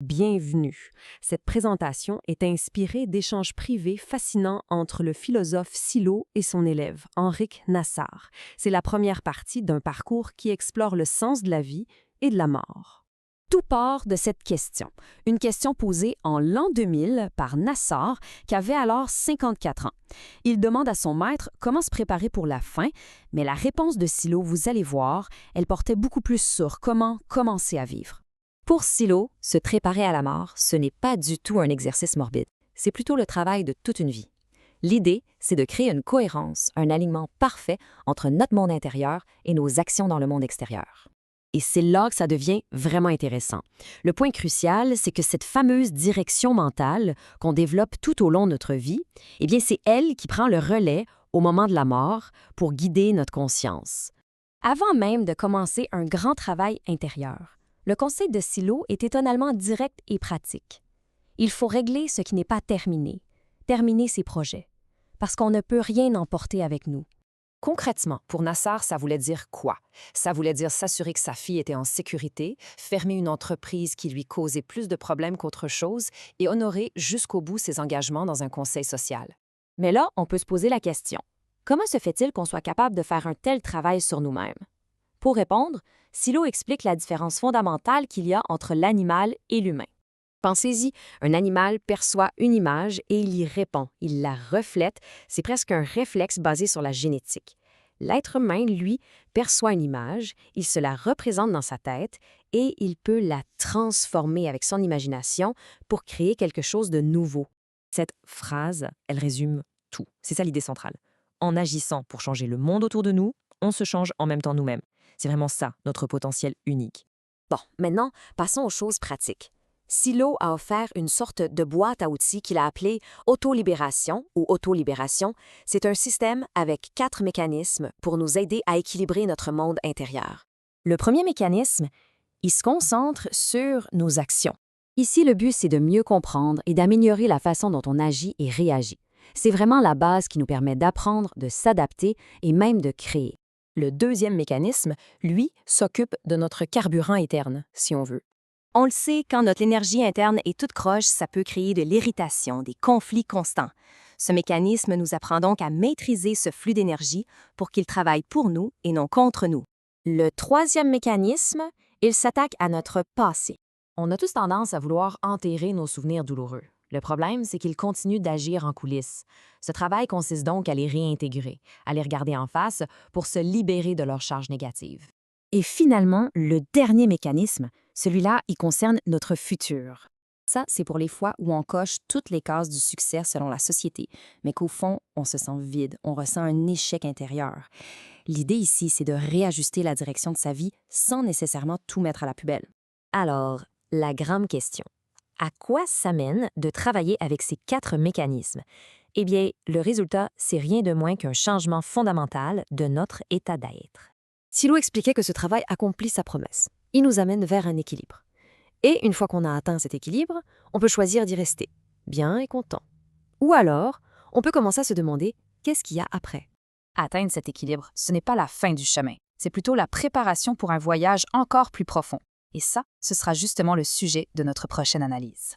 Bienvenue. Cette présentation est inspirée d'échanges privés fascinants entre le philosophe Silo et son élève, Enric Nassar. C'est la première partie d'un parcours qui explore le sens de la vie et de la mort. Tout part de cette question, une question posée en l'an 2000 par Nassar, qui avait alors 54 ans. Il demande à son maître comment se préparer pour la fin, mais la réponse de Silo, vous allez voir, elle portait beaucoup plus sur comment commencer à vivre. Pour Silo, se préparer à la mort, ce n'est pas du tout un exercice morbide. C'est plutôt le travail de toute une vie. L'idée, c'est de créer une cohérence, un alignement parfait entre notre monde intérieur et nos actions dans le monde extérieur. Et c'est là que ça devient vraiment intéressant. Le point crucial, c'est que cette fameuse direction mentale qu'on développe tout au long de notre vie, eh bien, c'est elle qui prend le relais au moment de la mort pour guider notre conscience. Avant même de commencer un grand travail intérieur, le conseil de Silo est étonnamment direct et pratique. Il faut régler ce qui n'est pas terminé, terminer ses projets, parce qu'on ne peut rien emporter avec nous. Concrètement, pour Nassar, ça voulait dire quoi? Ça voulait dire s'assurer que sa fille était en sécurité, fermer une entreprise qui lui causait plus de problèmes qu'autre chose et honorer jusqu'au bout ses engagements dans un conseil social. Mais là, on peut se poser la question, comment se fait-il qu'on soit capable de faire un tel travail sur nous-mêmes? Pour répondre, Silo explique la différence fondamentale qu'il y a entre l'animal et l'humain. Pensez-y, un animal perçoit une image et il y répond, il la reflète, c'est presque un réflexe basé sur la génétique. L'être humain, lui, perçoit une image, il se la représente dans sa tête et il peut la transformer avec son imagination pour créer quelque chose de nouveau. Cette phrase, elle résume tout. C'est ça l'idée centrale. En agissant pour changer le monde autour de nous, on se change en même temps nous-mêmes. C'est vraiment ça, notre potentiel unique. Bon, maintenant, passons aux choses pratiques. Silo a offert une sorte de boîte à outils qu'il a appelée autolibération ou autolibération. C'est un système avec 4 mécanismes pour nous aider à équilibrer notre monde intérieur. Le premier mécanisme, il se concentre sur nos actions. Ici, le but, c'est de mieux comprendre et d'améliorer la façon dont on agit et réagit. C'est vraiment la base qui nous permet d'apprendre, de s'adapter et même de créer. Le deuxième mécanisme, lui, s'occupe de notre carburant interne, si on veut. On le sait, quand notre énergie interne est toute croche, ça peut créer de l'irritation, des conflits constants. Ce mécanisme nous apprend donc à maîtriser ce flux d'énergie pour qu'il travaille pour nous et non contre nous. Le troisième mécanisme, il s'attaque à notre passé. On a tous tendance à vouloir enterrer nos souvenirs douloureux. Le problème, c'est qu'ils continuent d'agir en coulisses. Ce travail consiste donc à les réintégrer, à les regarder en face pour se libérer de leurs charges négatives. Et finalement, le dernier mécanisme, celui-là, il concerne notre futur. Ça, c'est pour les fois où on coche toutes les cases du succès selon la société, mais qu'au fond, on se sent vide, on ressent un échec intérieur. L'idée ici, c'est de réajuster la direction de sa vie sans nécessairement tout mettre à la poubelle. Alors, la grande question. À quoi ça mène de travailler avec ces 4 mécanismes? Eh bien, le résultat, c'est rien de moins qu'un changement fondamental de notre état d'être. Silo expliquait que ce travail accomplit sa promesse. Il nous amène vers un équilibre. Et une fois qu'on a atteint cet équilibre, on peut choisir d'y rester, bien et content. Ou alors, on peut commencer à se demander qu'est-ce qu'il y a après. Atteindre cet équilibre, ce n'est pas la fin du chemin, c'est plutôt la préparation pour un voyage encore plus profond. Et ça, ce sera justement le sujet de notre prochaine analyse.